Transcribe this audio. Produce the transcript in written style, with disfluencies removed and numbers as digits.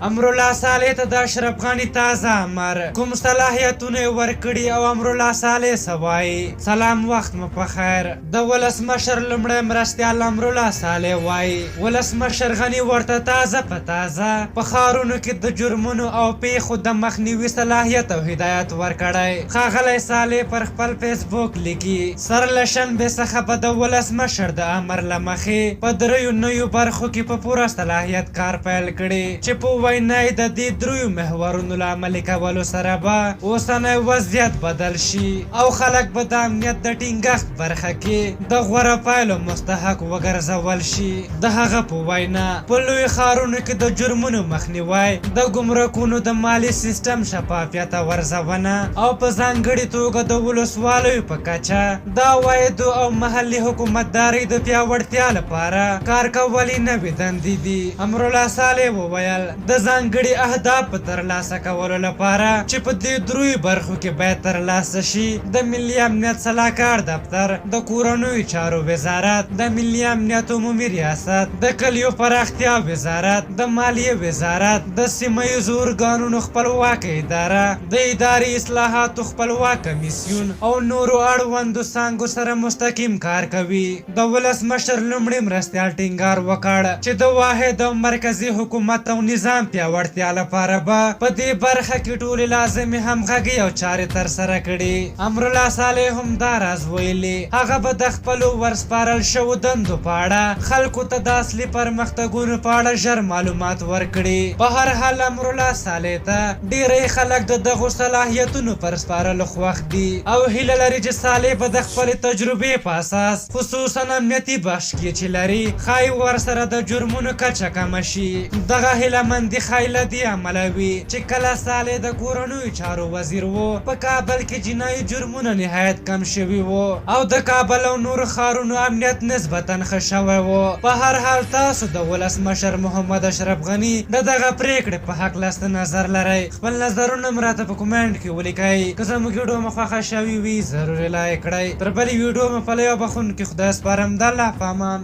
امرالله صالح ته د اشرف غني تازه امر کوم صلاحیتونه ورکړي او امرالله صالح سوای سلام وخت مو په خیر د ولسمشر لمړی مرستیال امرالله صالح وای ولسمشر غني ورته تازه په تازه په ښارونو کې د جرمونو او پیښو د مخنیوي صلاحیت او هدایت ورکړی ښاغلی صالح پر خپل فیسبوک لیکي سر له شنبې څخه به د ولسمشر د امر له مخې په دریو نویو برخو کې په پوره صلاحیت کار پیل کړي چې په وینا د دې دریو محورونو له عملي کولو سره به اوسنی وضعیت بدل شي او خلک به د امنیت د ټینګښت برخه کې د غوره پایلو مستحق وګرځول شي د هغه په وینا په لوی ښارونو کې د جرمونو مخنیوی د ګمرکونو د مالي سیستم شفافیت او ارزونه او په ځانګړې توګه د ولسوالیو په کچه د عوایدو او محلي حکومتدارۍ د پیاوړتیا لپاره کار کول نوې دندې دي امرالله صالح وویل د ځانګړي اهداف په ترلاسه کولو لپاره چې په دې دریو برخو کې باید ترلاسه شي د ملي امنیت سلاکار دفتر د کورنیو چارو وزارت د ملي امنیت عمومي ریاست د کلیو پراختیا وزارت د مالیې وزارت د سیمه ییزو ارګانونو خپلواکه اداره د اداري اصلاحاتو خپلواک کمیسیون او نورو اړوندو څانګو سره مستقیم کار کوي د ولسمشر لومړي مرستیال ټینګار وکړ چې د واحد او مرکزی حکومت او نظام پیاوړتیا لپاره به په دې برخه کې ټولې لازمي همغږي او چارې ترسره کړي امرالله صالح هم دا راز ویلي هغه به د خپلو ورسپارل شوو دندو په اړه خلکو ته د اصلي پرمختګونو په اړه ژر معلومات ورکړي په هر حال امرالله صالح ته ډېری خلک د دغو صلاحیتونو پر سپارلو خوښ دي او هیله لري چې صالح به د خپلې تجربې په اساس خصوصا امنیتي بخش کې چې لري ښایي ورسره د جرمونو کچه کمه شي دغه هیله مندي ښایي له دې امله وي چې کله صالح د کورنیو چارو وزیر و په کابل کې جنایي جرمونه نهایت کم شوي و او د کابل او نورو ښارونو امنیت نسبتا ښه شوی و په هر حال تاسو د ولسمشر محمد اشرف غني د دغه پریکړې په هکله څه نظر لرئ خپل نظرونه م راته په کومنټ کې ولیکئ که زموږ ویډیو مو خوښه شوې وي ضروري لایک کړئ تر بلې ویډیو مو په لیو بخښونکي خدای سپارم د الله په امان